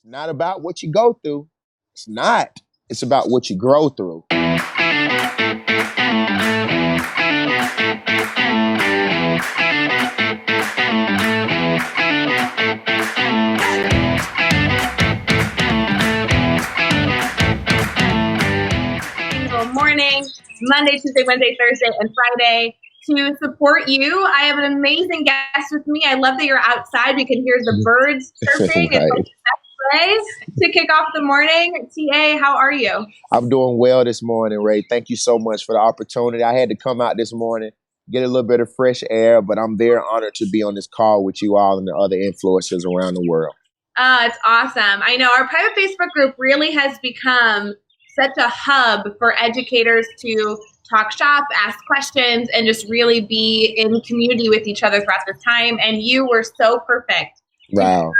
Not about what you go through. It's not. It's about what you grow through. Single morning, Monday, Tuesday, Wednesday, Thursday, and Friday. To support you, I have an amazing guest with me. I love that you're outside. We can hear the birds chirping. It's like the best way to kick off the morning. TA, how are you? I'm doing well this morning, Ray. Thank you so much for the opportunity. I had to come out this morning, get a little bit of fresh air, but I'm very honored to be on this call with you all and the other influencers around the world. It's awesome. I know our private Facebook group really has become such a hub for educators to talk shop, ask questions, and just really be in community with each other throughout this time. And you were so perfect. Wow.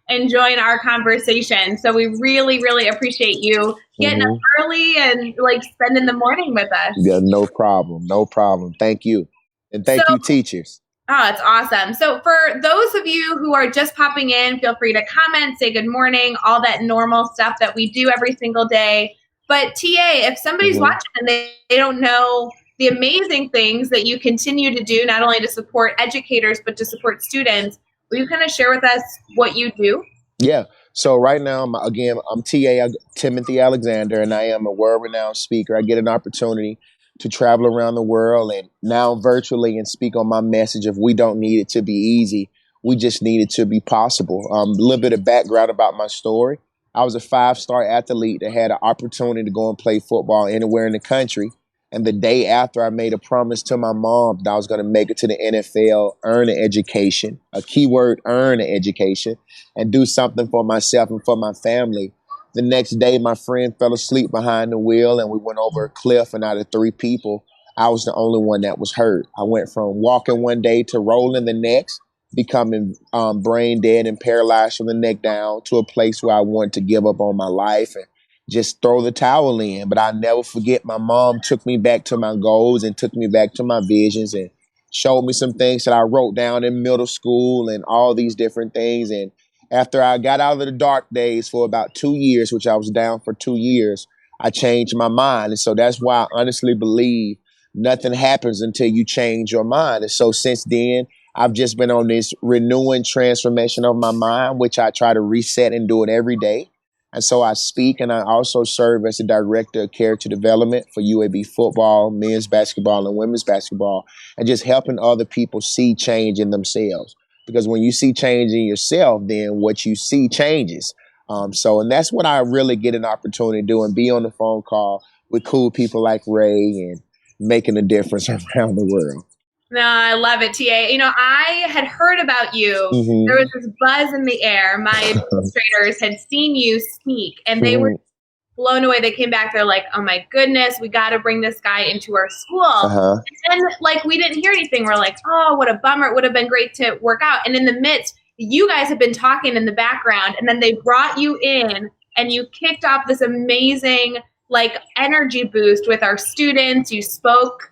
And join our conversation. So we really, really appreciate you getting up early and like spending the morning with us. Yeah, no problem. No problem. Thank you. And thank you, teachers. Oh, it's awesome. So for those of you who are just popping in, feel free to comment, say good morning, all that normal stuff that we do every single day. But TA, if somebody's watching and they don't know the amazing things that you continue to do, not only to support educators, but to support students, will you kind of share with us what you do? Yeah. So right now, I'm TA Timothy Alexander, and I am a world-renowned speaker. I get an opportunity to travel around the world and now virtually and speak on my message of we don't need it to be easy. We just need it to be possible. A little bit of background about my story. I was a 5-star athlete that had an opportunity to go and play football anywhere in the country. And the day after, I made a promise to my mom that I was going to make it to the NFL, earn an education, a keyword, earn an education, and do something for myself and for my family. The next day, my friend fell asleep behind the wheel and we went over a cliff, and out of 3 people, I was the only one that was hurt. I went from walking one day to rolling the next, becoming brain dead and paralyzed from the neck down, to a place where I wanted to give up on my life and just throw the towel in. But I never forget, my mom took me back to my goals and took me back to my visions and showed me some things that I wrote down in middle school and all these different things. And after I got out of the dark days for about 2 years, which I was down for 2 years, I changed my mind. And so that's why I honestly believe nothing happens until you change your mind. And so since then, I've just been on this renewing transformation of my mind, which I try to reset and do it every day. And so I speak, and I also serve as the director of character development for UAB football, men's basketball, and women's basketball, and just helping other people see change in themselves. Because when you see change in yourself, then what you see changes. And that's what I really get an opportunity to do, and be on the phone call with cool people like Ray and making a difference around the world. No, I love it, TA. You know, I had heard about you. There was this buzz in the air. My administrators had seen you speak, and they were blown away. They came back. They're like, oh, my goodness, we got to bring this guy into our school. And like, we didn't hear anything. We're like, oh, what a bummer. It would have been great to work out. And in the midst, you guys have been talking in the background, and then they brought you in, and you kicked off this amazing like energy boost with our students. You spoke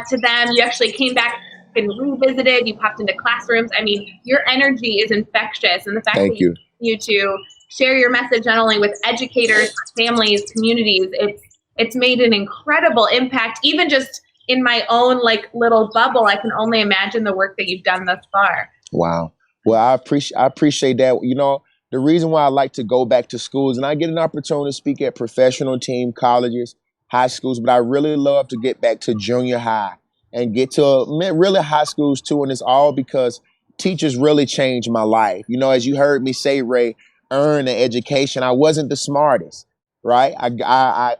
to them. You actually came back and revisited. You popped into classrooms. I mean, your energy is infectious, and the fact that you continue to share your message not only with educators, families, communities, it's made an incredible impact. Even just in my own like little bubble, I can only imagine the work that you've done thus far. Wow. Well, I appreciate that. You know, the reason why I like to go back to schools, and I get an opportunity to speak at professional team colleges, high schools, but I really love to get back to junior high and get to really high schools too. And it's all because teachers really changed my life. You know, as you heard me say, Ray, earn an education. I wasn't the smartest, right? When I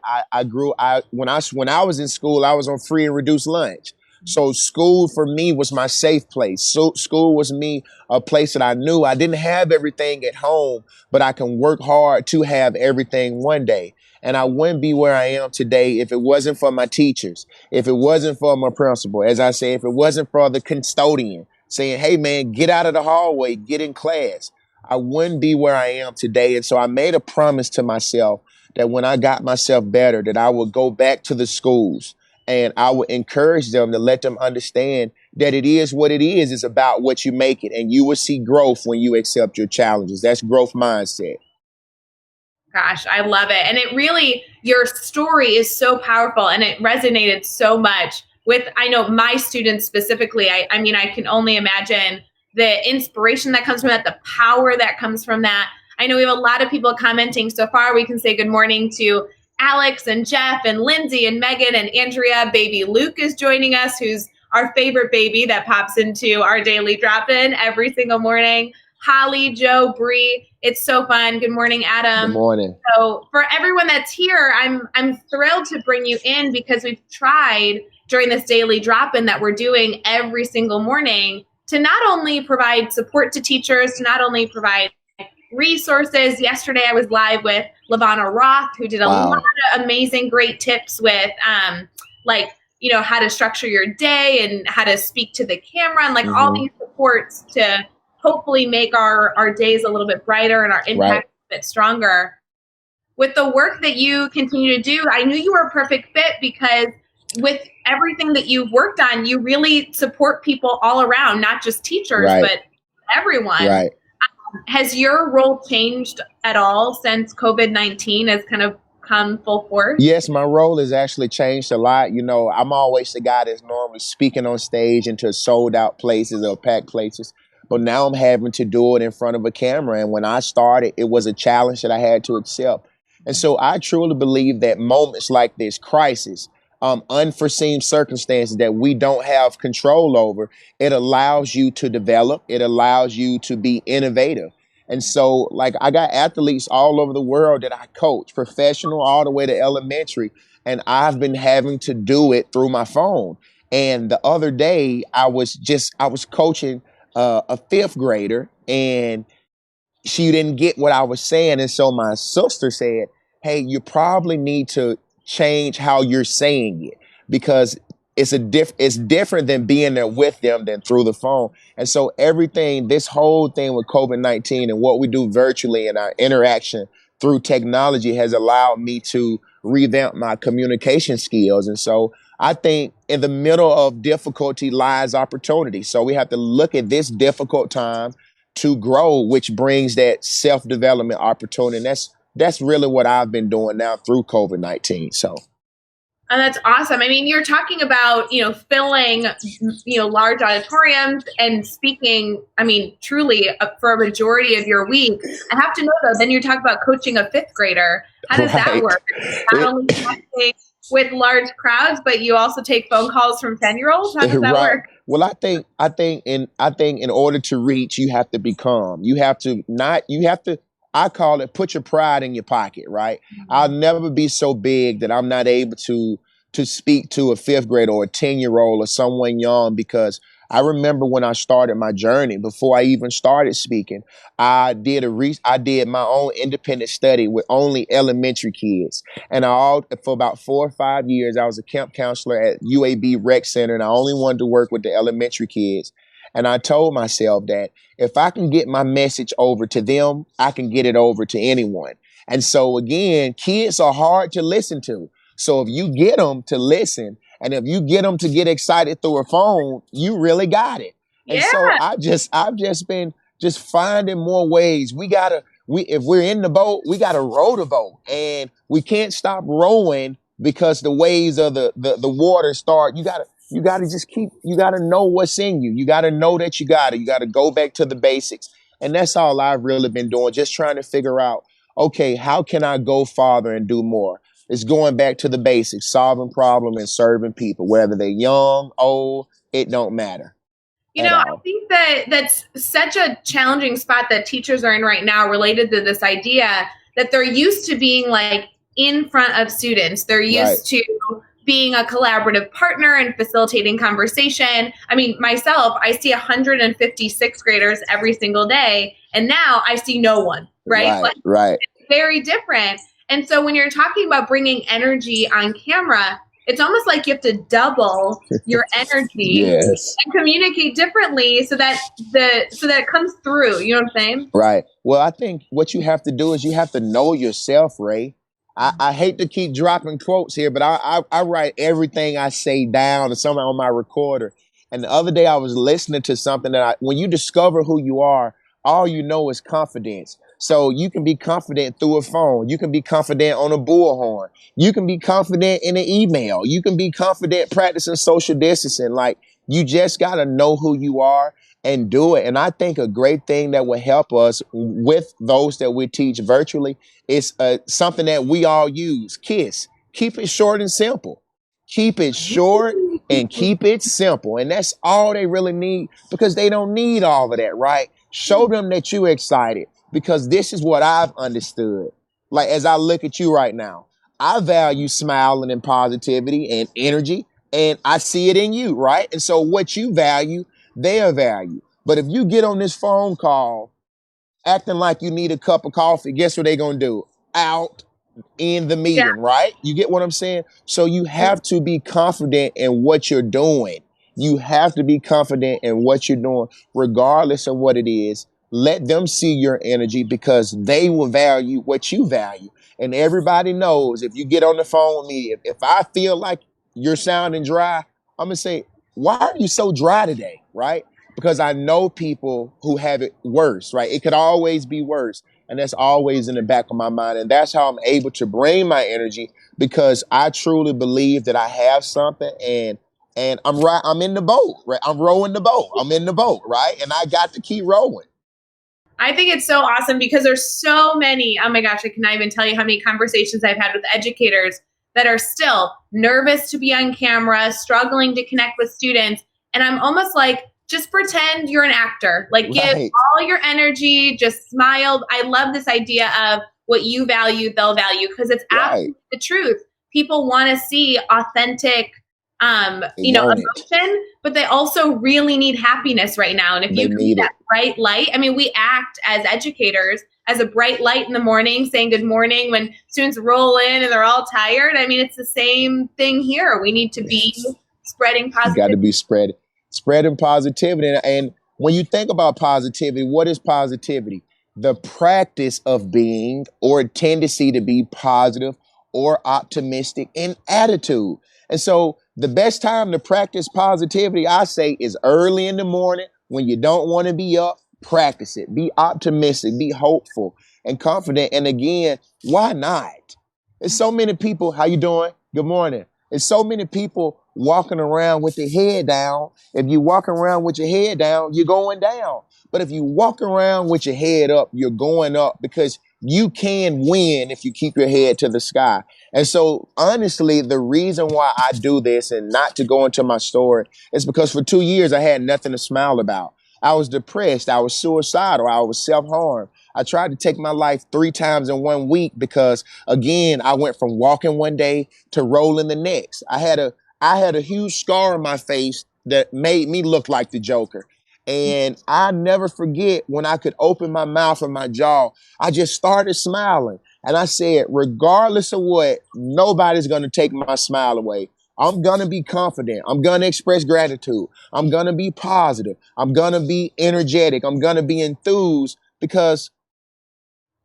was in school, I was on free and reduced lunch. So school for me was my safe place. So school was me a place that I knew I didn't have everything at home, but I can work hard to have everything one day. And I wouldn't be where I am today if it wasn't for my teachers, if it wasn't for my principal, as I say, if it wasn't for the custodian saying, hey, man, get out of the hallway, get in class. I wouldn't be where I am today. And so I made a promise to myself that when I got myself better, that I would go back to the schools and I would encourage them to let them understand that it is what it is. It's about what you make it. And you will see growth when you accept your challenges. That's growth mindset. Gosh, I love it. And it really, your story is so powerful and it resonated so much with, I know my students specifically. I mean, I can only imagine the inspiration that comes from that, the power that comes from that. I know we have a lot of people commenting so far. We can say good morning to Alex and Jeff and Lindsay and Megan and Andrea. Baby Luke is joining us, who's our favorite baby that pops into our daily drop-in every single morning. Holly, Joe, Bree. It's so fun. Good morning, Adam. Good morning. So for everyone that's here, I'm thrilled to bring you in because we've tried during this daily drop-in that we're doing every single morning to not only provide support to teachers, to not only provide resources. Yesterday, I was live with Lavana Roth, who did a lot of amazing, great tips with how to structure your day and how to speak to the camera and all these supports to hopefully make our days a little bit brighter and our impact a bit stronger. With the work that you continue to do, I knew you were a perfect fit because with everything that you've worked on, you really support people all around, not just teachers, but everyone. Right. Has your role changed at all since COVID-19 has kind of come full force? Yes, my role has actually changed a lot. You know, I'm always the guy that's normally speaking on stage into sold out places or packed places. But now I'm having to do it in front of a camera. And when I started, it was a challenge that I had to accept. And so I truly believe that moments like this, crisis, unforeseen circumstances that we don't have control over, it allows you to develop. It allows you to be innovative. And so, like, I got athletes all over the world that I coach, professional all the way to elementary, and I've been having to do it through my phone. And the other day, I was coaching a fifth grader, and she didn't get what I was saying. And so my sister said, hey, you probably need to change how you're saying it because it's different than being there with them than through the phone. And so this whole thing with COVID-19 and what we do virtually and our interaction through technology has allowed me to revamp my communication skills. And so I think in the middle of difficulty lies opportunity. So we have to look at this difficult time to grow, which brings that self-development opportunity. And that's really what I've been doing now through COVID-19. So. And that's awesome. I mean, you're talking about, filling, large auditoriums and speaking, I mean, truly for a majority of your week. I have to know, though, then you're talking about coaching a fifth grader. How does that work? Not only talking with large crowds, but you also take phone calls from 10-year-olds? How does that work? Well, I think in order to reach, you have to be calm. I call it put your pride in your pocket, right? I'll never be so big that I'm not able to speak to a fifth grader or a 10-year-old or someone young, because I remember when I started my journey, before I even started speaking, I did my own independent study with only elementary kids. And for about 4 or 5 years, I was a camp counselor at UAB Rec Center, and I only wanted to work with the elementary kids. And I told myself that if I can get my message over to them, I can get it over to anyone. And so again, kids are hard to listen to. So if you get them to listen, and if you get them to get excited through a phone, you really got it. And so I've just been finding more ways. If we're in the boat, we gotta row the boat, and we can't stop rowing because the waves of the water start. You gotta know what's in you. You gotta know that you gotta go back to the basics. And that's all I've really been doing, just trying to figure out, okay, how can I go farther and do more? It's going back to the basics, solving problems and serving people, whether they're young, old, it don't matter. I think that's such a challenging spot that teachers are in right now related to this idea that they're used to being like in front of students. They're used to being a collaborative partner and facilitating conversation. I mean, myself, I see 150 sixth graders every single day, and now I see no one, right? Right. It's very different. And so when you're talking about bringing energy on camera, it's almost like you have to double your energy and communicate differently so that it comes through. You know what I'm saying? Right. Well, I think what you have to do is you have to know yourself, Ray. I hate to keep dropping quotes here, but I write everything I say down or something on my recorder. And the other day I was listening to something when you discover who you are, all you know is confidence. So you can be confident through a phone. You can be confident on a bullhorn. You can be confident in an email. You can be confident practicing social distancing. Like, you just got to know who you are and do it. And I think a great thing that will help us with those that we teach virtually is something that we all use: KISS. Keep it short and simple. Keep it short and keep it simple. And that's all they really need, because they don't need all of that, right? Show them that you're excited, because this is what I've understood. Like, as I look at you right now, I value smiling and positivity and energy, and I see it in you, right? And so what you value, they value. But if you get on this phone call acting like you need a cup of coffee, guess what they're going to do? Out in the Yeah. meeting, right? You get what I'm saying? So you have to be confident in what you're doing. You have to be confident in what you're doing, regardless of what it is. Let them see your energy, because they will value what you value. And everybody knows, if you get on the phone with me, if I feel like you're sounding dry, I'm going to say, why are you so dry today? Right? Because I know people who have it worse, right? It could always be worse. And that's always in the back of my mind. And that's how I'm able to bring my energy, because I truly believe that I have something, and I'm right. I'm in the boat, right? I'm rowing the boat. I'm in the boat, right? And I got to keep rowing. I think it's so awesome, because there's so many, oh my gosh, I cannot even tell you how many conversations I've had with educators that are still nervous to be on camera, struggling to connect with students. And I'm almost like, just pretend you're an actor. Like, give all your energy, just smile. I love this idea of what you value, they'll value, because it's absolutely the truth. People want to see authentic, emotion, but they also really need happiness right now. And if you need that bright light, I mean, we act as educators as a bright light in the morning, saying good morning when students roll in and they're all tired. I mean, it's the same thing here. We need to be spreading positivity. You got to be spreading positivity. And when you think about positivity, what is positivity? The practice of being, or a tendency to be positive or optimistic in attitude. And so the best time to practice positivity, I say, is early in the morning when you don't want to be up. Practice it. Be optimistic, be hopeful and confident. And again, why not? There's so many people. How you doing? Good morning. There's so many people walking around with their head down. If you walk around with your head down, you're going down. But if you walk around with your head up, you're going up, because you can win if you keep your head to the sky. And so, honestly, the reason why I do this, and not to go into my story, is because for 2 years I had nothing to smile about. I was depressed. I was suicidal. I was self-harm. I tried to take my life 3 times in 1 week, because, again, I went from walking one day to rolling the next. I had a huge scar on my face that made me look like the Joker. And I never forget when I could open my mouth and my jaw, I just started smiling. And I said, regardless of what, nobody's going to take my smile away. I'm going to be confident. I'm going to express gratitude. I'm going to be positive. I'm going to be energetic. I'm going to be enthused, because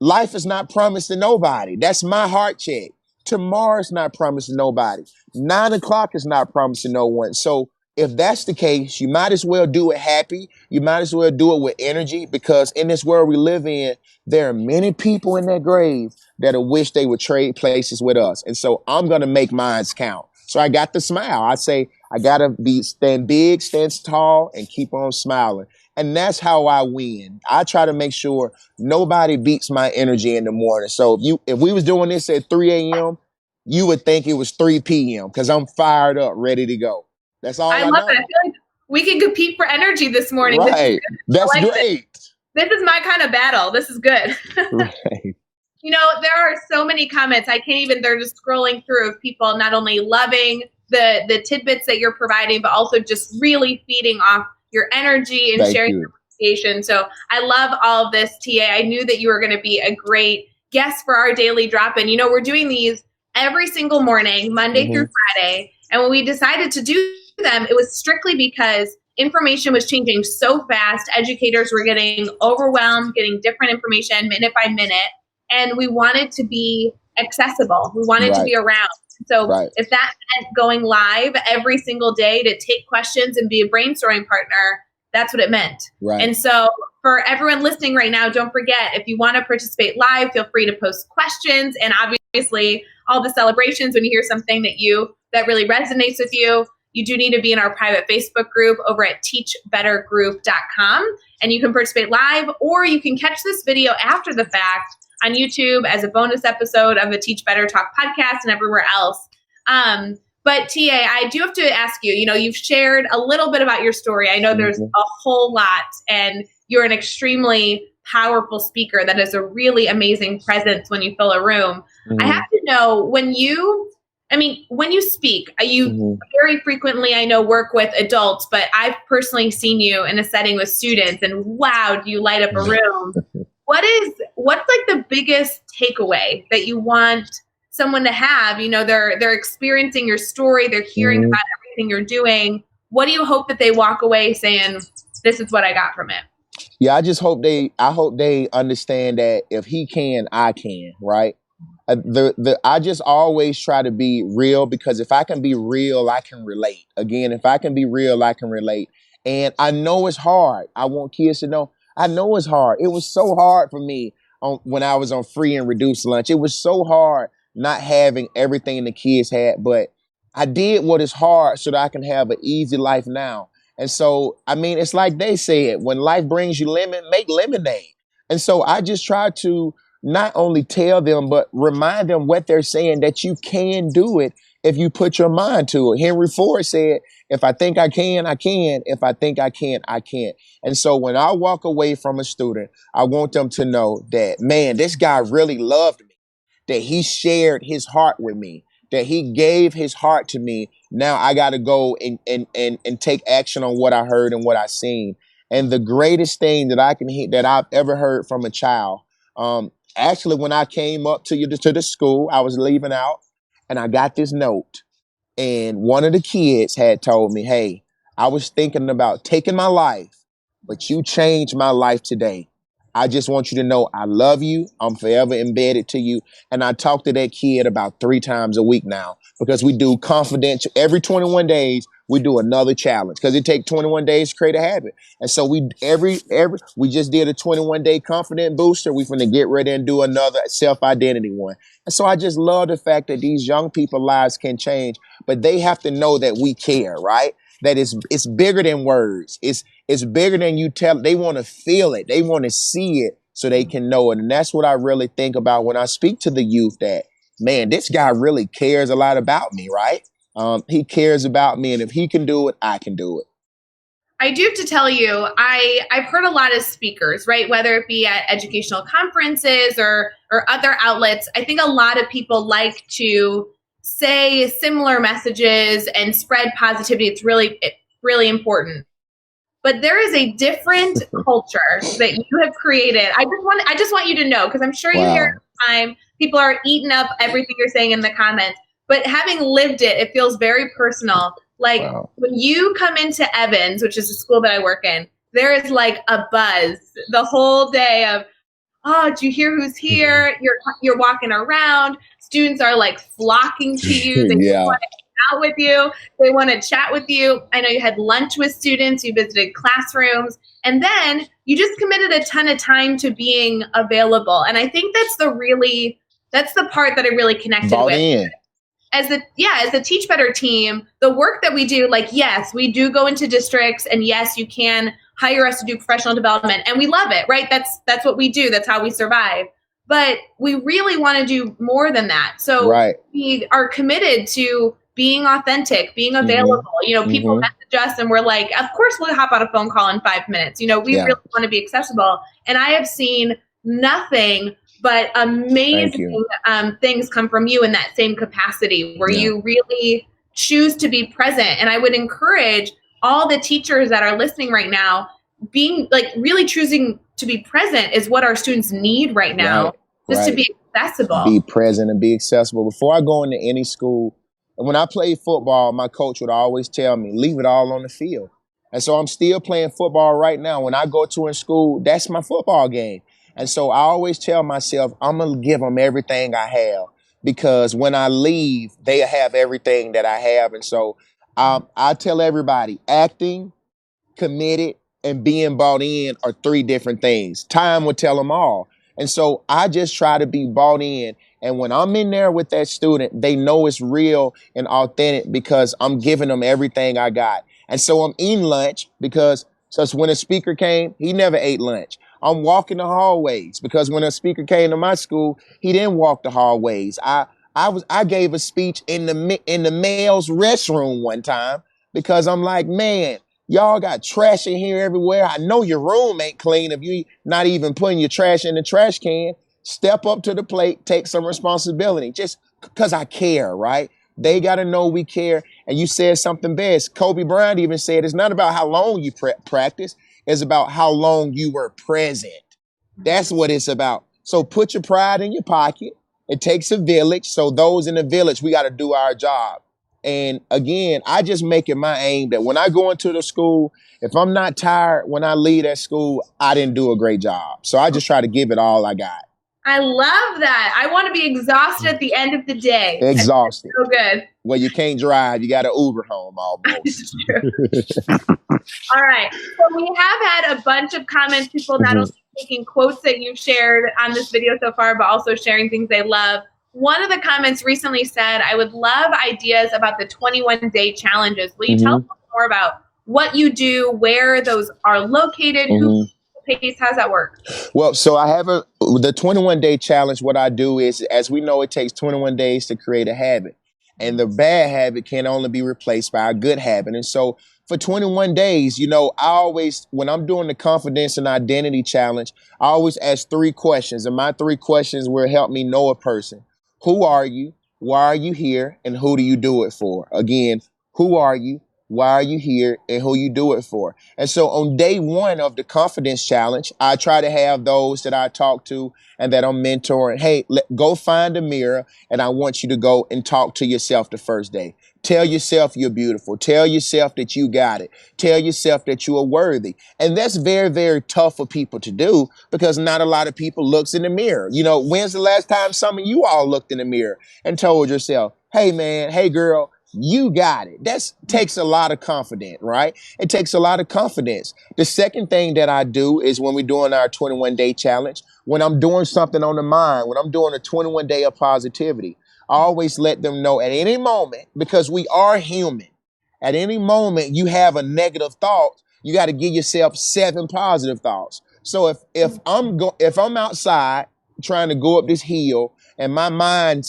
life is not promised to nobody. That's my heart check. Tomorrow's not promised to nobody. 9 o'clock is not promised to no one. So if that's the case, you might as well do it happy. You might as well do it with energy, because in this world we live in, there are many people in that grave that wish they would trade places with us. And so I'm going to make mines count. So I got to smile. I say, I got to stand big, stand tall, and keep on smiling. And that's how I win. I try to make sure nobody beats my energy in the morning. So if we was doing this at 3 a.m., you would think it was 3 p.m. because I'm fired up, ready to go. That's all I love know. it. I feel like we can compete for energy this morning. Right. That's great. This is my kind of battle. This is good. Right. You know, there are so many comments. I can't even, they're just scrolling through of people not only loving the tidbits that you're providing, but also just really feeding off your energy and sharing your appreciation. So I love all of this, TA. I knew that you were going to be a great guest for our daily drop-in. You know, we're doing these every single morning, Monday through Friday. And when we decided to do them, it was strictly because information was changing so fast. Educators were getting overwhelmed, getting different information minute by minute. And we wanted to be accessible. We wanted to be around. So if that meant going live every single day to take questions and be a brainstorming partner, that's what it meant. Right. And so for everyone listening right now, don't forget, if you want to participate live, feel free to post questions, and obviously all the celebrations when you hear something that really resonates with you. You do need to be in our private Facebook group over at teachbettergroup.com, and you can participate live, or you can catch this video after the fact on YouTube as a bonus episode of the Teach Better Talk podcast and everywhere else. But TA, I do have to ask you, you've shared a little bit about your story. I know there's a whole lot, and you're an extremely powerful speaker that has a really amazing presence when you fill a room. I have to know, when you speak, you very frequently, I know, work with adults, but I've personally seen you in a setting with students, and wow, do you light up a room. What's like the biggest takeaway that you want someone to have? They're experiencing your story, they're hearing about everything you're doing. What do you hope that they walk away saying, this is what I got from it? Yeah, I hope they understand that if he can, I can, right? I just always try to be real, because if I can be real, I can relate. Again, if I can be real, I can relate. And I know it's hard. I want kids to know, I know it's hard. It was so hard for me when I was on free and reduced lunch. It was so hard not having everything the kids had, but I did what is hard so that I can have an easy life now. And so, it's like they said, when life brings you lemon, make lemonade. And so I just try to not only tell them, but remind them what they're saying, that you can do it if you put your mind to it. Henry Ford said, if I think I can, I can. If I think I can't, I can't. And so when I walk away from a student, I want them to know that, man, this guy really loved me, that he shared his heart with me, that he gave his heart to me. Now I got to go and take action on what I heard and what I seen. And the greatest thing that that I've ever heard from a child, actually, when I came up to the school, I was leaving out, and I got this note, and one of the kids had told me, "Hey, I was thinking about taking my life, but you changed my life today. I just want you to know I love you. I'm forever embedded to you." And I talk to that kid about 3 times a week now, because we do confidential. Every 21 days, we do another challenge, because it takes 21 days to create a habit. And so we just did a 21-day confident booster. We finna get ready and do another self-identity one. And so I just love the fact that these young people's lives can change, but they have to know that we care, right? That it's bigger than words. It's bigger than you tell. They want to feel it. They want to see it so they can know it. And that's what I really think about when I speak to the youth, that, man, this guy really cares a lot about me, right? He cares about me, and if he can do it, I can do it. I do have to tell you, I've heard a lot of speakers, right? Whether it be at educational conferences or other outlets, I think a lot of people like to say similar messages and spread positivity. It's really important. But there is a different culture that you have created. I just want you to know, because I'm sure you hear it all the time. People are eating up everything you're saying in the comments. But having lived it, it feels very personal. Like when you come into Evans, which is the school that I work in, there is like a buzz the whole day of, oh, do you hear who's here? You're walking around. Students are like flocking to you. They want to hang out with you. They want to chat with you. I know you had lunch with students. You visited classrooms. And then you just committed a ton of time to being available. And I think that's the part that I really connected with. As the Teach Better team, the work that we do, like, yes, we do go into districts, and yes, you can hire us to do professional development, and we love it, right? That's what we do. That's how we survive. But we really want to do more than that. So we are committed to being authentic, being available. People message us and we're like, of course we'll hop on a phone call in 5 minutes. We really want to be accessible. And I have seen nothing but amazing things come from you in that same capacity, where you really choose to be present. And I would encourage all the teachers that are listening right now, being like really choosing to be present is what our students need right now, to be accessible. Be present and be accessible. Before I go into any school, and when I played football, my coach would always tell me, leave it all on the field. And so I'm still playing football right now. When I go to a school, that's my football game. And so I always tell myself, I'm going to give them everything I have, because when I leave, they have everything that I have. And so I tell everybody, acting, committed, and being bought in are three different things. Time will tell them all. And so I just try to be bought in. And when I'm in there with that student, they know it's real and authentic because I'm giving them everything I got. And so I'm eating lunch because so when a speaker came, he never ate lunch. I'm walking the hallways because when a speaker came to my school, he didn't walk the hallways. I gave a speech in the male's restroom one time because I'm like, man, y'all got trash in here everywhere. I know your room ain't clean if you not even putting your trash in the trash can. Step up to the plate, take some responsibility. Just because I care, right? They got to know we care. And you said something best. Kobe Bryant even said it's not about how long you practice. It's about how long you were present. That's what it's about. So put your pride in your pocket. It takes a village. So those in the village, we got to do our job. And again, I just make it my aim that when I go into the school, if I'm not tired when I leave that school, I didn't do a great job. So I just try to give it all I got. I love that. I want to be exhausted at the end of the day. Exhausted. So good. Well, you can't drive. You got to Uber home almost. It's true. All right. So we have had a bunch of comments, people not only taking quotes that you've shared on this video so far, but also sharing things they love. One of the comments recently said, I would love ideas about the 21-day challenges. Will you tell us more about what you do, where those are located, who pays, how's that work? Well, so I have the 21-day challenge. What I do is, as we know, it takes 21 days to create a habit. And the bad habit can only be replaced by a good habit. And so for 21 days, you know, I always, when I'm doing the confidence and identity challenge, I always ask 3 questions. And my 3 questions will help me know a person. Who are you? Why are you here? And who do you do it for? Again, who are you? Why are you here? And who you do it for? And so on day 1 of the confidence challenge, I try to have those that I talk to and that I'm mentoring. Hey, go find a mirror and I want you to go and talk to yourself the first day. Tell yourself you're beautiful. Tell yourself that you got it. Tell yourself that you are worthy. And that's very, very tough for people to do because not a lot of people looks in the mirror. You know, when's the last time some of you all looked in the mirror and told yourself, hey man, hey girl, you got it. That takes a lot of confidence, right? It takes a lot of confidence. The second thing that I do is when we're doing our 21-day challenge, when I'm doing something on the mind, when I'm doing a 21-day of positivity, I always let them know at any moment, because we are human, at any moment you have a negative thought, you got to give yourself 7 positive thoughts. So if I'm outside trying to go up this hill and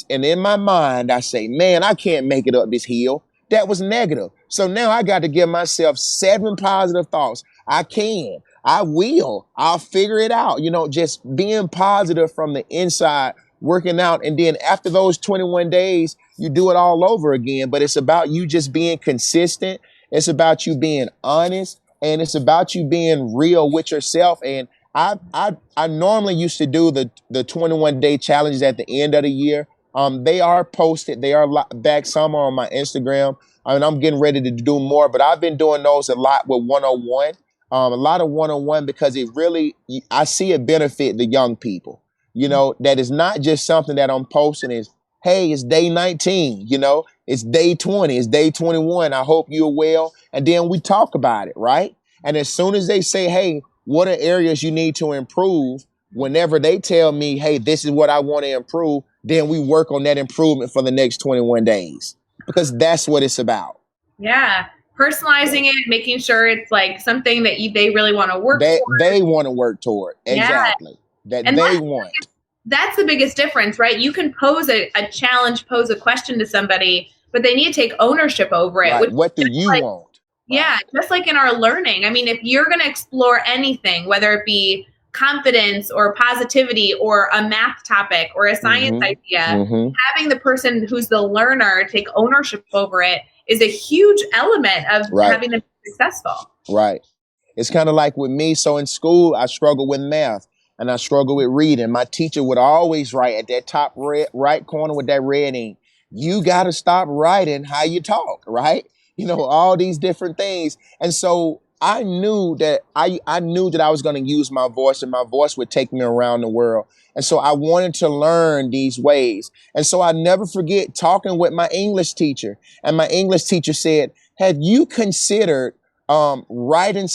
in my mind, I say, man, I can't make it up this hill. That was negative. So now I got to give myself 7 positive thoughts. I can, I will, I'll figure it out. You know, just being positive from the inside, working out. And then after those 21 days, you do it all over again. But it's about you just being consistent. It's about you being honest, and it's about you being real with yourself. And I normally used to do the 21-day challenges at the end of the year. They are posted. They are back. Some are on my Instagram. I mean, I'm getting ready to do more, but I've been doing those a lot with one-on-one. A lot of one-on-one because I see it benefit the young people. You know, that is not just something that I'm posting is, hey, it's day 19, you know, it's day 20, it's day 21. I hope you're well. And then we talk about it, right? And as soon as they say, hey, what are areas you need to improve? Whenever they tell me, hey, this is what I want to improve, then we work on that improvement for the next 21 days because that's what it's about. Yeah. Personalizing it, making sure it's like something that they really want to work toward. They want to work toward. Exactly. Yeah. That's the biggest difference, right? You can pose a challenge, pose a question to somebody, but they need to take ownership over it. Right. What do you want? Yeah, right. Just like in our learning. I mean, if you're going to explore anything, whether it be confidence or positivity or a math topic or a science idea, having the person who's the learner take ownership over it is a huge element of having them be successful. Right. It's kind of like with me. So in school, I struggle with math. And I struggle with reading. My teacher would always write at that top right corner with that red ink, you got to stop writing how you talk, right? You know, all these different things. And so I knew that I knew that I was going to use my voice and my voice would take me around the world. And so I wanted to learn these ways. And so I never forget talking with my English teacher. And my English teacher said, have you considered Writing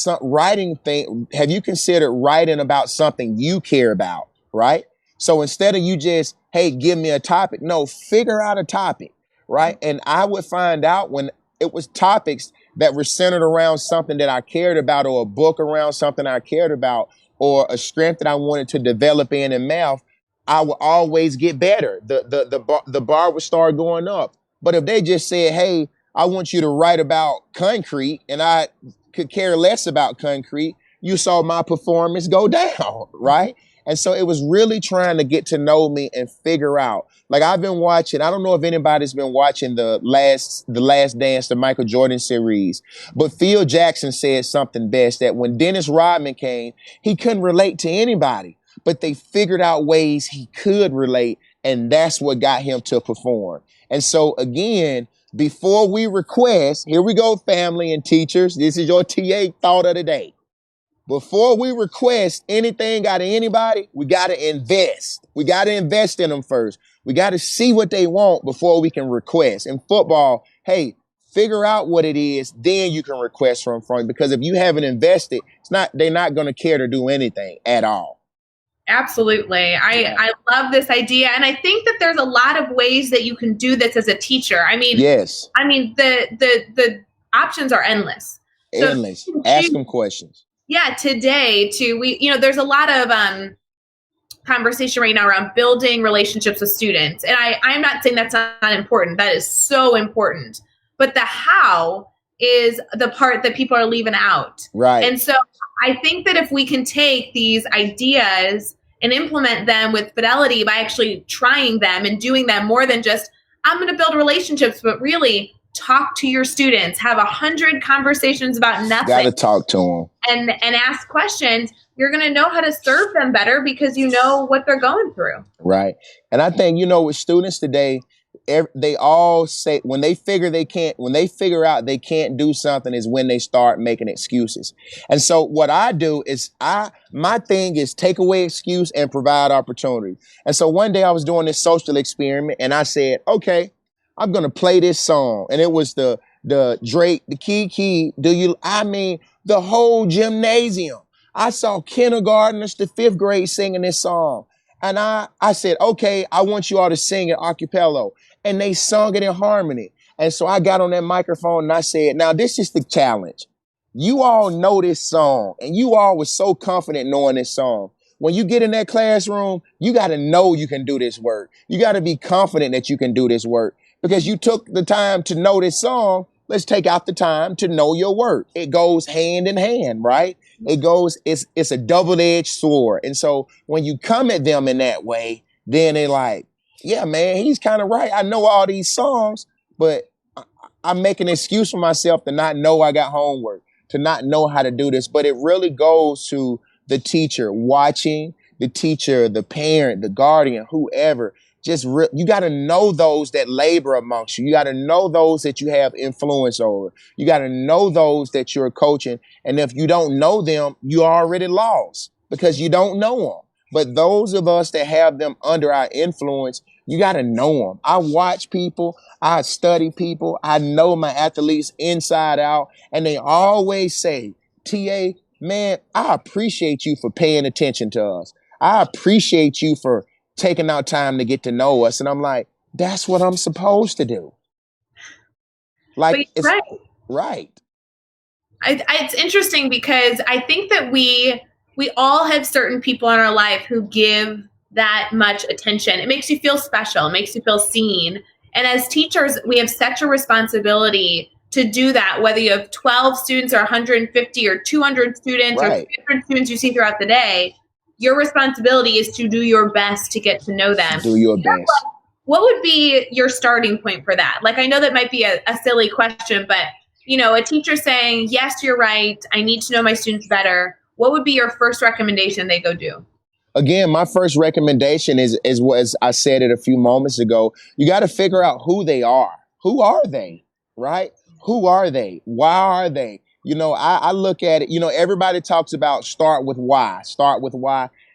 thing. Have you considered writing about something you care about? Right. So instead of you just, hey, give me a topic, no, figure out a topic. Right. And I would find out when it was topics that were centered around something that I cared about, or a book around something I cared about, or a strength that I wanted to develop in math, I would always get better. The bar would start going up. But if they just said, hey, I want you to write about concrete, and I could care less about concrete, you saw my performance go down, right? And so it was really trying to get to know me and figure out. Like, I've been watching, I don't know if anybody's been watching the Last Dance, the Michael Jordan series, but Phil Jackson said something best, that when Dennis Rodman came, he couldn't relate to anybody, but they figured out ways he could relate, and that's what got him to perform. And so again, before we request, here we go, family and teachers, this is your TA thought of the day. Before we request anything out of anybody, we got to invest. We got to invest in them first. We got to see what they want before we can request. In football, hey, figure out what it is, then you can request from them. Because if you haven't invested, they're not going to care to do anything at all. Absolutely. I love this idea. And I think that there's a lot of ways that you can do this as a teacher. I mean, yes. I mean, the options are endless. So endless. Ask them questions. Yeah. Today there's a lot of, conversation right now around building relationships with students. And I'm not saying that's not important. That is so important. But the how is the part that people are leaving out. Right. And so I think that if we can take these ideas and implement them with fidelity by actually trying them and doing them more than just, I'm going to build relationships, but really talk to your students, have 100 conversations about nothing. Got to talk to them. And ask questions. You're going to know how to serve them better because you know what they're going through. Right. And I think, with students today, they all say when they figure out they can't do something is when they start making excuses. And so what I do is my thing is take away excuse and provide opportunity. And so one day I was doing this social experiment and I said, okay, I'm going to play this song. And it was the Drake, the Kiki, the whole gymnasium. I saw kindergartners to fifth grade singing this song. And I said, okay, I want you all to sing it a cappella. And they sung it in harmony. And so I got on that microphone and I said, now this is the challenge. You all know this song and you all were so confident knowing this song. When you get in that classroom, you got to know you can do this work. You got to be confident that you can do this work because you took the time to know this song. Let's take out the time to know your work. It goes hand in hand, right? It's a double-edged sword. And so when you come at them in that way, then they're like, yeah, man, he's kind of right. I know all these songs, but I'm making an excuse for myself to not know I got homework, to not know how to do this. But it really goes to the teacher watching, the teacher, the parent, the guardian, whoever. You got to know those that labor amongst you. You got to know those that you have influence over. You got to know those that you're coaching. And if you don't know them, you're already lost because you don't know them. But those of us that have them under our influence, you got to know them. I watch people. I study people. I know my athletes inside out. And they always say, TA, man, I appreciate you for paying attention to us. I appreciate you for taking out time to get to know us. And I'm like, that's what I'm supposed to do. Like, it's right. Right. It's interesting because I think that we all have certain people in our life who give that much attention. It makes you feel special. It makes you feel seen. And as teachers, we have such a responsibility to do that, whether you have 12 students or 150 or 200 students right. or 300 students you see throughout the day. Your responsibility is to do your best to get to know them. Do your best. What would be your starting point for that? Like, I know that might be a silly question, but, a teacher saying, yes, you're right, I need to know my students better. What would be your first recommendation they go do? Again, my first recommendation is what I said it a few moments ago. You got to figure out who they are. Who are they? Right? Who are they? Why are they? I look at it, everybody talks about start with why.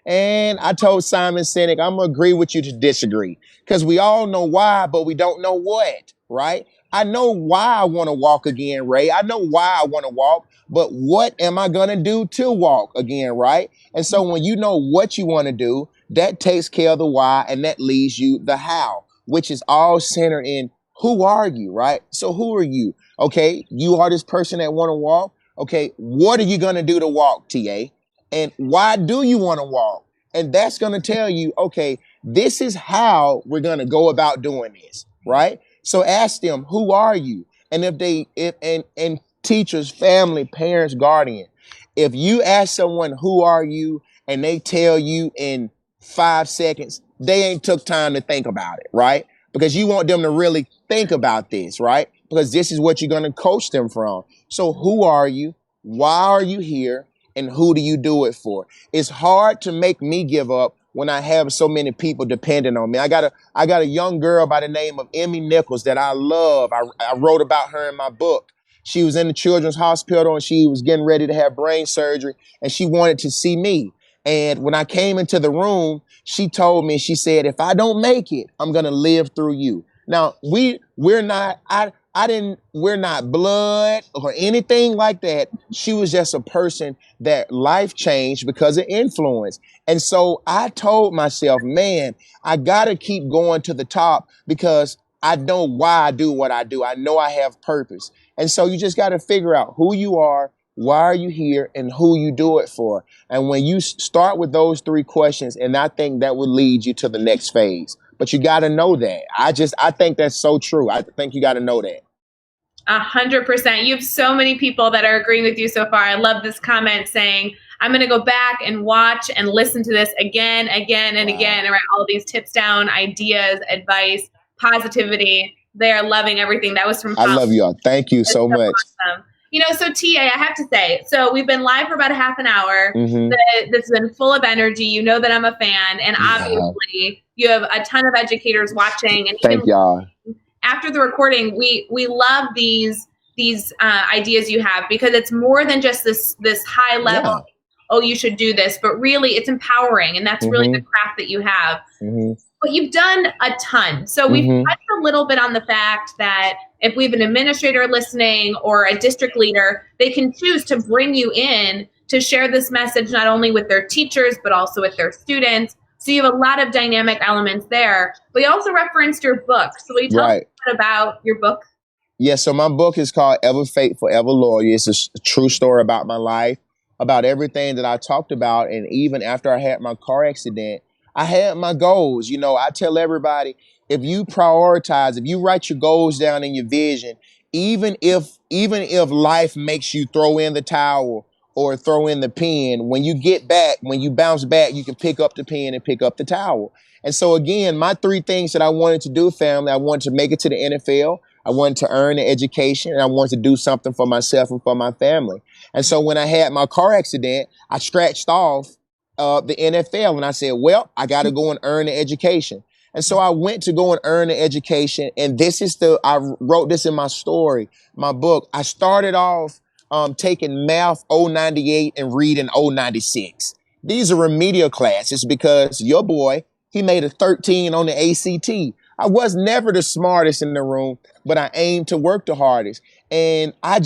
And I told Simon Sinek, I'm going to agree with you to disagree because we all know why, but we don't know what, right? I know why I want to walk again, Ray. I know why I want to walk, but what am I going to do to walk again, right? And so when you know what you want to do, that takes care of the why and that leaves you the how, which is all centered in who are you, right? So who are you? Okay, you are this person that want to walk. Okay, what are you going to do to walk, TA? And why do you want to walk? And that's going to tell you, okay, this is how we're going to go about doing this, right? So ask them, who are you? And if they, if and teachers, family, parents, guardian, if you ask someone, who are you? And they tell you in 5 seconds, they ain't took time to think about it, right? Because you want them to really think about this, right? Because this is what you're going to coach them from. So who are you? Why are you here? And who do you do it for? It's hard to make me give up when I have so many people depending on me. I got a young girl by the name of Emmy Nichols that I love. I wrote about her in my book. She was in the children's hospital and she was getting ready to have brain surgery and she wanted to see me. And when I came into the room, she told me, she said, if I don't make it, I'm going to live through you. Now we're not, we're not blood or anything like that. She was just a person that life changed because of influence. And so I told myself, man, I got to keep going to the top because I know why I do what I do. I know I have purpose. And so you just got to figure out who you are, why are you here, and who you do it for. And when you start with those three questions, and I think that will lead you to the next phase. But you got to know that. I think that's so true. I think you got to know that. 100%. You have so many people that are agreeing with you so far. I love this comment saying, I'm going to go back and watch and listen to this again, and again, and write all these tips down, ideas, advice, positivity. They are loving everything. That was from I love y'all. Thank you so much. Awesome. You know, so TA, I have to say, so we've been live for about a half an hour. Mm-hmm. This has been full of energy. You know that I'm a fan. And obviously, you have a ton of educators watching. And thank y'all. After the recording, we love these ideas you have because it's more than just this high level. Yeah. Oh, you should do this, but really it's empowering, and that's really the craft that you have. But you've done a ton. So we've touched a little bit on the fact that if we have an administrator listening or a district leader, they can choose to bring you in to share this message not only with their teachers but also with their students. So you have a lot of dynamic elements there. But you also referenced your book. So will you tell us about your book? Yeah, so my book is called Ever Faithful, Ever Loyal. It's a true story about my life, about everything that I talked about. And even after I had my car accident, I had my goals. You know, I tell everybody, if you prioritize, if you write your goals down in your vision, even if life makes you throw in the towel or throw in the pen, when you get back, when you bounce back, you can pick up the pen and pick up the towel. And so again, my three things that I wanted to do, family, I wanted to make it to the NFL. I wanted to earn an education, and I wanted to do something for myself and for my family. And so when I had my car accident, I scratched off the NFL, and I said, well, I got to go and earn an education. And so I went to go and earn an education. And I wrote this in my story, my book. I started off taking math 098 and reading 096. These are remedial classes because your boy, he made a 13 on the ACT. I was never the smartest in the room, but I aimed to work the hardest. And I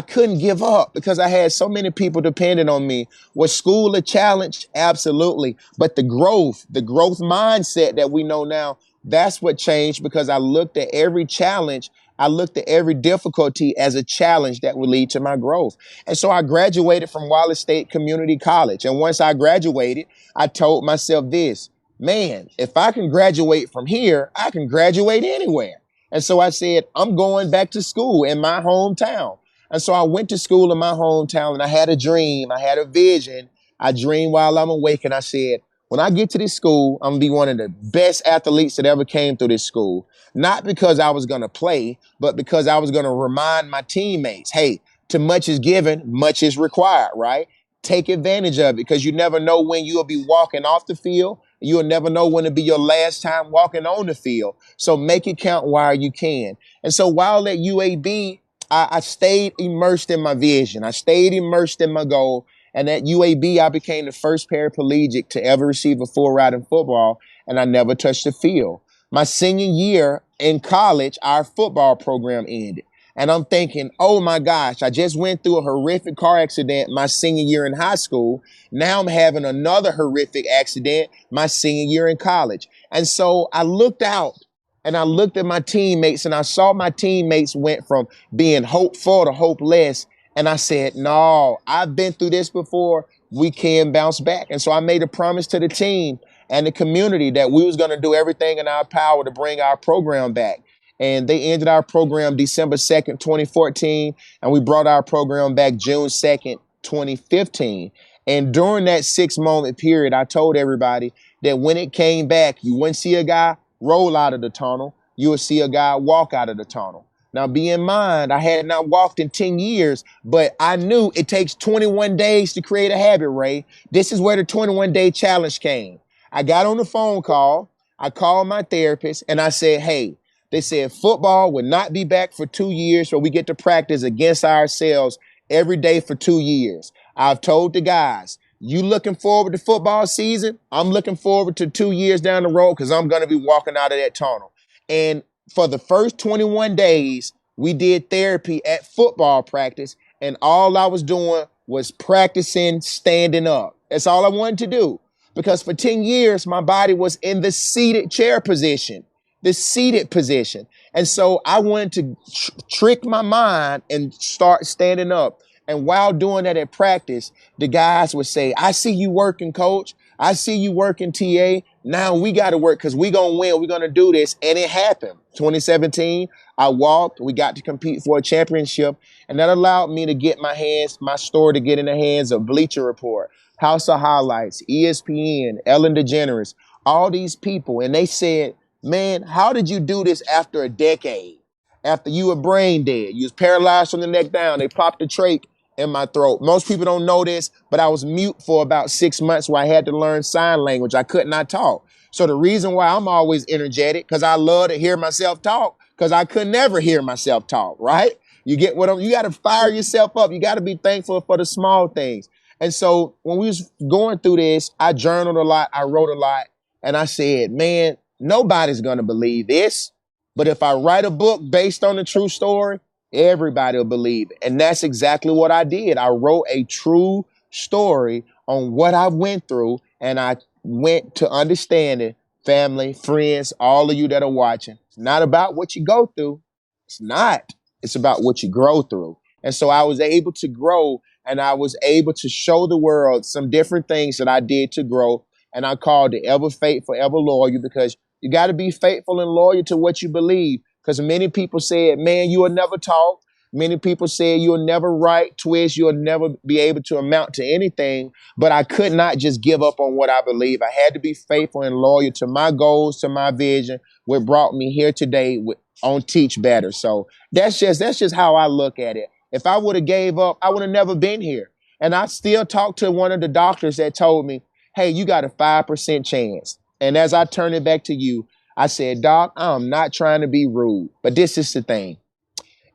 couldn't give up because I had so many people depending on me. Was school a challenge? Absolutely. But the growth mindset that we know now, that's what changed because I looked at every challenge. I looked at every difficulty as a challenge that would lead to my growth. And so I graduated from Wallace State Community College. And once I graduated, I told myself this, man, if I can graduate from here, I can graduate anywhere. And so I said, I'm going back to school in my hometown. And so I went to school in my hometown and I had a dream. I had a vision. I dreamed while I'm awake. And I said, when I get to this school, I'm going to be one of the best athletes that ever came through this school. Not because I was going to play, but because I was going to remind my teammates, hey, too much is given, much is required, right? Take advantage of it because you never know when you'll be walking off the field. You'll never know when it'll be your last time walking on the field. So make it count while you can. And so while at UAB, I stayed immersed in my vision. I stayed immersed in my goal. And at UAB, I became the first paraplegic to ever receive a full ride in football, and I never touched the field. My senior year in college, our football program ended. And I'm thinking, oh my gosh, I just went through a horrific car accident my senior year in high school. Now I'm having another horrific accident my senior year in college. And so I looked out and I looked at my teammates and I saw my teammates went from being hopeful to hopeless. And I said, no, I've been through this before. We can bounce back. And so I made a promise to the team and the community that we was going to do everything in our power to bring our program back. And they ended our program December 2nd, 2014, and we brought our program back June 2nd, 2015. And during that 6 moment period, I told everybody that when it came back, you wouldn't see a guy roll out of the tunnel. You would see a guy walk out of the tunnel. Now, be in mind, I had not walked in 10 years, but I knew it takes 21 days to create a habit, Ray. This is where the 21-day challenge came. I got on the phone call. I called my therapist and I said, hey, they said football would not be back for 2 years, so we get to practice against ourselves every day for 2 years. I've told the guys, you looking forward to football season? I'm looking forward to 2 years down the road because I'm going to be walking out of that tunnel. And for the first 21 days, we did therapy at football practice, and all I was doing was practicing standing up. That's all I wanted to do. Because for 10 years, my body was in the seated chair position, the seated position. And so I wanted to trick my mind and start standing up. And while doing that at practice, the guys would say, I see you working, coach. I see you working, TA. Now we got to work because we're going to win. We're going to do this. And it happened. 2017, I walked. We got to compete for a championship. And that allowed me to get my story to get in the hands of Bleacher Report, House of Highlights, ESPN, Ellen DeGeneres, all these people. And they said, man, how did you do this after a decade? After you were brain dead, you was paralyzed from the neck down. They popped a trach in my throat. Most people don't know this, but I was mute for about 6 months where I had to learn sign language. I could not talk. So the reason why I'm always energetic, because I love to hear myself talk, because I could never hear myself talk, right? You get what you got to fire yourself up. You got to be thankful for the small things. And so when we was going through this, I journaled a lot, I wrote a lot, and I said, man, nobody's going to believe this. But if I write a book based on a true story, everybody will believe it. And that's exactly what I did. I wrote a true story on what I went through, and I went to understanding family, friends, all of you that are watching. It's not about what you go through. It's not. It's about what you grow through. And so I was able to grow, and I was able to show the world some different things that I did to grow. And I called it Ever Faithful, Ever Loyal, because you got to be faithful and loyal to what you believe. Because many people said, man, you will never talk. Many people said you'll never write, twist, you'll never be able to amount to anything. But I could not just give up on what I believe. I had to be faithful and loyal to my goals, to my vision, what brought me here today on Teach Better. So that's just how I look at it. If I would have gave up, I would have never been here. And I still talked to one of the doctors that told me, hey, you got a 5% chance. And as I turn it back to you, I said, Doc, I'm not trying to be rude, but this is the thing.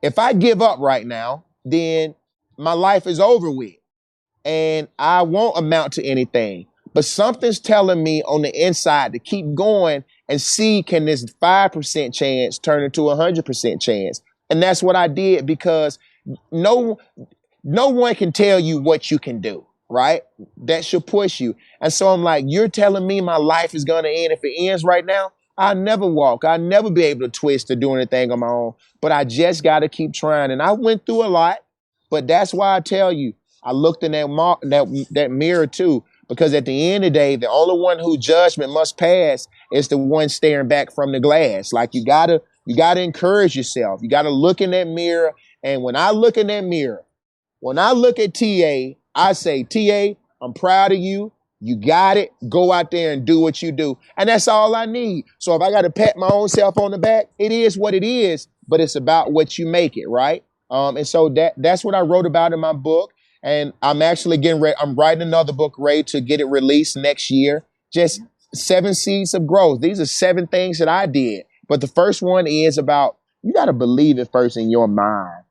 If I give up right now, then my life is over with and I won't amount to anything. But something's telling me on the inside to keep going and see, can this 5% chance turn into a 100% chance? And that's what I did, because no one can tell you what you can do, right? That should push you. And so I'm like, you're telling me my life is going to end. If it ends right now, I'll never walk. I'll never be able to twist or do anything on my own. But I just got to keep trying. And I went through a lot, but that's why I tell you, I looked in that mirror too, because at the end of the day, the only one who judgment must pass is the one staring back from the glass. Like you gotta encourage yourself. You gotta look in that mirror. And when I look in that mirror, when I look at TA, I say, TA, I'm proud of you. You got it. Go out there and do what you do. And that's all I need. So if I got to pat my own self on the back, it is what it is, but it's about what you make it, right? And so that's what I wrote about in my book. And I'm actually getting ready. I'm writing another book, Ray, to get it released next year. Just 7 seeds of growth. These are 7 things that I did. But the first one is about, you got to believe it first in your mind.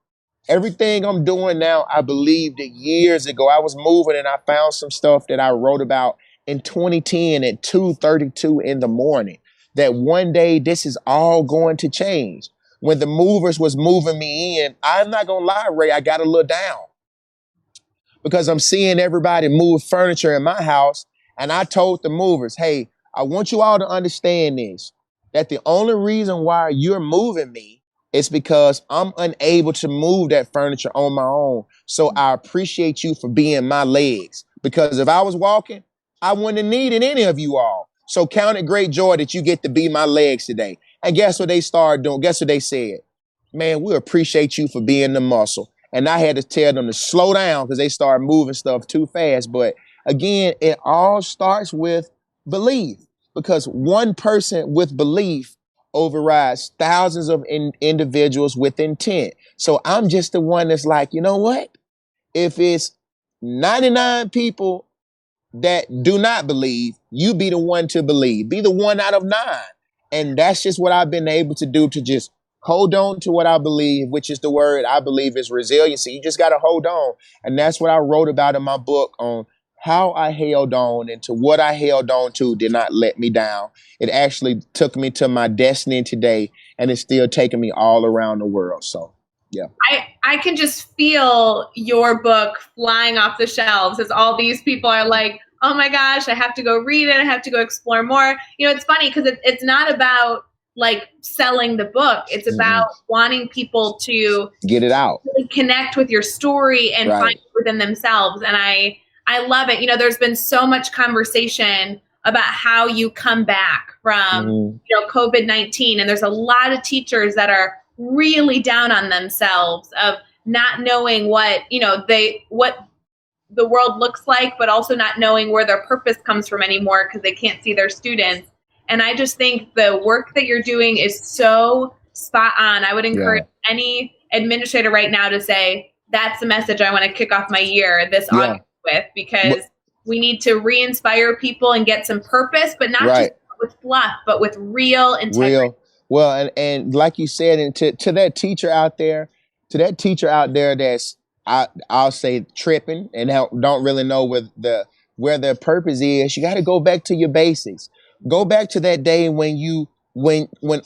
Everything I'm doing now, I believed it years ago. I was moving and I found some stuff that I wrote about in 2010 at 2:32 in the morning. that one day this is all going to change. When the movers was moving me in, I'm not gonna lie, Ray, I got a little down because I'm seeing everybody move furniture in my house. And I told the movers, hey, I want you all to understand this, that the only reason why you're moving me is because I'm unable to move that furniture on my own. So I appreciate you for being my legs, because if I was walking, I wouldn't have needed any of you all. So count it great joy that you get to be my legs today. And guess what they started doing? Guess what they said? Man, we appreciate you for being the muscle. And I had to tell them to slow down because they started moving stuff too fast. But again, it all starts with belief, because one person with belief overrides thousands of individuals with intent. So I'm just the one that's like, you know what? If it's 99 people that do not believe, you be the one to believe. Be the one out of 9. And that's just what I've been able to do, to just hold on to what I believe, which is the word I believe is resiliency. You just got to hold on. And that's what I wrote about in my book on how I held on, and to what I held on to did not let me down. It actually took me to my destiny today, and it's still taking me all around the world. So, yeah. I can just feel your book flying off the shelves as all these people are like, oh my gosh, I have to go read it. I have to go explore more. You know, it's funny because it's not about like selling the book. It's about wanting people to get it out, really connect with your story and find it within themselves. And I love it. You know, there's been so much conversation about how you come back from, you know, COVID-19. And there's a lot of teachers that are really down on themselves of not knowing what, you know, what the world looks like, but also not knowing where their purpose comes from anymore because they can't see their students. And I just think the work that you're doing is so spot on. I would encourage any administrator right now to say, that's the message I want to kick off my year this August with, because we need to re-inspire people and get some purpose, but not just with fluff, but with real integrity. Well, and like you said, and to that teacher out there, that's, I'll say, tripping and don't really know where their purpose is, you got to go back to your basics. Go back to that day when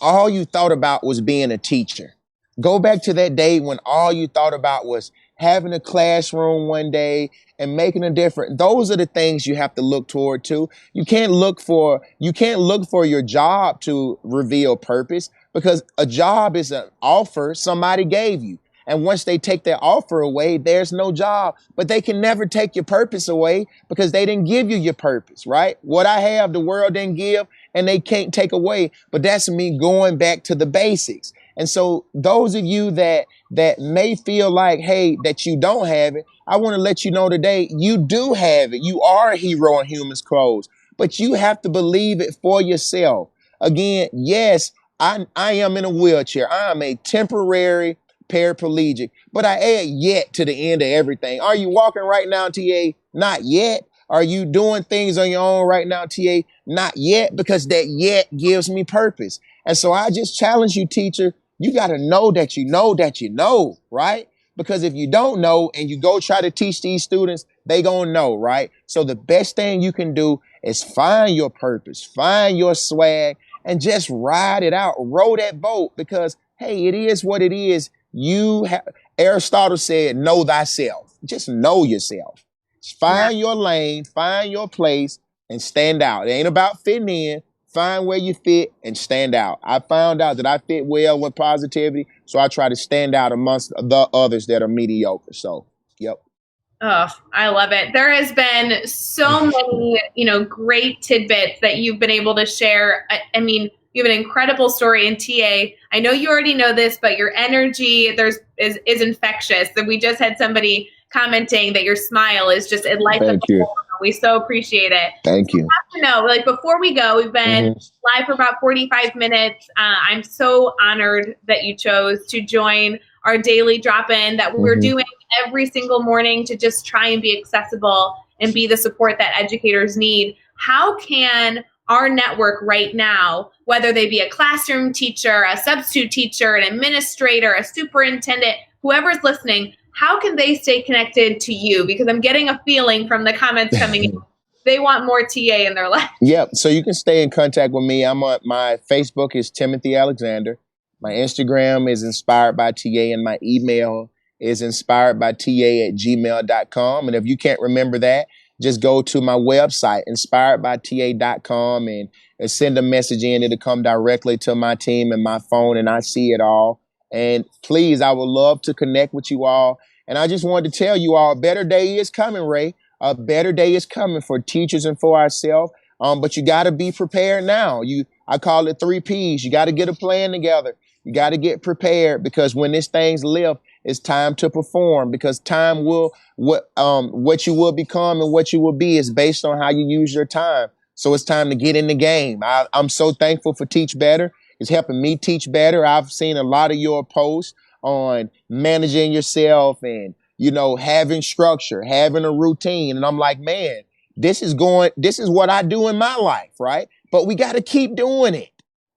all you thought about was being a teacher. Go back to that day when all you thought about was having a classroom one day and making a difference. Those are the things you have to look toward to. You can't look for your job to reveal purpose, because a job is an offer somebody gave you. And once they take their offer away, there's no job. But they can never take your purpose away, because they didn't give you your purpose, right? What I have, the world didn't give, and they can't take away. But that's me going back to the basics. And so those of you that may feel like, hey, that you don't have it, I want to let you know today, you do have it. You are a hero in human's clothes, but you have to believe it for yourself. Again, yes, I am in a wheelchair. I am a temporary paraplegic, but I add yet to the end of everything. Are you walking right now, TA? Not yet. Are you doing things on your own right now, TA? Not yet, because that yet gives me purpose. And so I just challenge you, teacher, you got to know that you know that you know, right? Because if you don't know and you go try to teach these students, they gonna know, right? So the best thing you can do is find your purpose, find your swag, and just ride it out, row that boat, because, hey, it is what it is. Aristotle said, know thyself. Just know yourself. Find your lane, find your place, and stand out. It ain't about fitting in. Find where you fit and stand out. I found out that I fit well with positivity, so I try to stand out amongst the others that are mediocre. So, yep. Oh, I love it. There has been so many, great tidbits that you've been able to share. I mean, you have an incredible story in TA. I know you already know this, but your energy is infectious. And we just had somebody commenting that your smile is just it lights up. We so appreciate it. Thank you. I have to know, before we go, we've been live for about 45 minutes. I'm so honored that you chose to join our daily drop-in that we're doing every single morning to just try and be accessible and be the support that educators need. How can our network right now, whether they be a classroom teacher, a substitute teacher, an administrator, a superintendent, whoever's listening, how can they stay connected to you? Because I'm getting a feeling from the comments coming in they want more TA in their life. Yep. So you can stay in contact with me. I'm on my Facebook is Timothy Alexander. My Instagram is inspired by TA, and my email is inspiredbyta@gmail.com. And if you can't remember that, just go to my website, inspiredbyta.com, and send a message in. It'll come directly to my team and my phone, and I see it all. And please, I would love to connect with you all. And I just wanted to tell you all, a better day is coming, Ray. A better day is coming for teachers and for ourselves. But you got to be prepared now. I call it 3 P's. You got to get a plan together. You got to get prepared, because when this thing's lift, it's time to perform, because time will, what you will become and what you will be is based on how you use your time. So it's time to get in the game. I'm so thankful for Teach Better. It's helping me teach better. I've seen a lot of your posts on managing yourself and, having structure, having a routine. And I'm like, man, this is what I do in my life, right? But we got to keep doing it,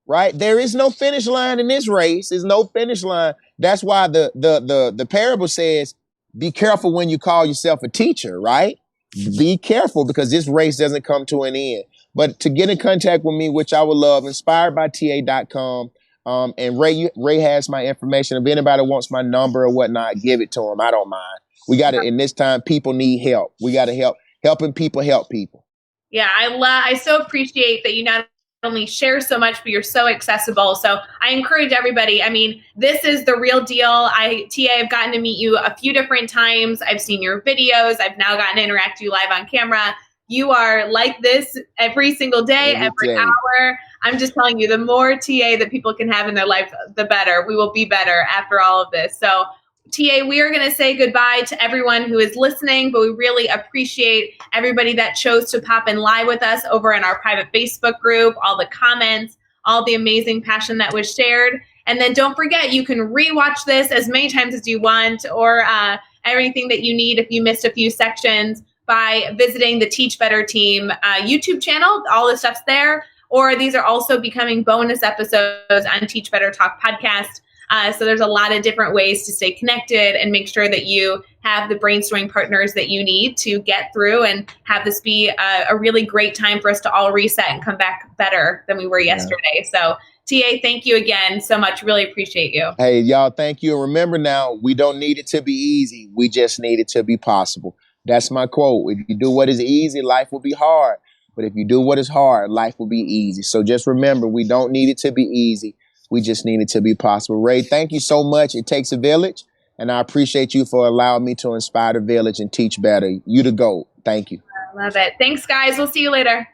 right? There is no finish line in this race. There's no finish line. That's why the parable says, be careful when you call yourself a teacher, right? Be careful, because this race doesn't come to an end. But to get in contact with me, which I would love, inspiredbyta.com. And Ray has my information. If anybody wants my number or whatnot, give it to him. I don't mind. We got to, in this time, people need help. We got to helping people help people. Yeah, I so appreciate that you not only share so much, but you're so accessible. So I encourage everybody. I mean, this is the real deal. I've gotten to meet you a few different times. I've seen your videos. I've now gotten to interact with you live on camera. You are like this every single day, every hour. I'm just telling you, the more TA that people can have in their life, the better. We will be better after all of this. So TA, we are going to say goodbye to everyone who is listening, but we really appreciate everybody that chose to pop in live with us over in our private Facebook group, all the comments, all the amazing passion that was shared. And then don't forget, you can rewatch this as many times as you want, or everything that you need if you missed a few sections, by visiting the Teach Better Team YouTube channel. All the stuff's there. Or these are also becoming bonus episodes on Teach Better Talk podcast. So there's a lot of different ways to stay connected and make sure that you have the brainstorming partners that you need to get through and have this be a really great time for us to all reset and come back better than we were yesterday. So TA, thank you again so much. Really appreciate you. Hey, y'all, thank you. And remember now, we don't need it to be easy. We just need it to be possible. That's my quote. If you do what is easy, life will be hard. But if you do what is hard, life will be easy. So just remember, we don't need it to be easy. We just need it to be possible. Ray, thank you so much. It takes a village. And I appreciate you for allowing me to inspire the village and teach better. You the GOAT. Thank you. I love it. Thanks, guys. We'll see you later.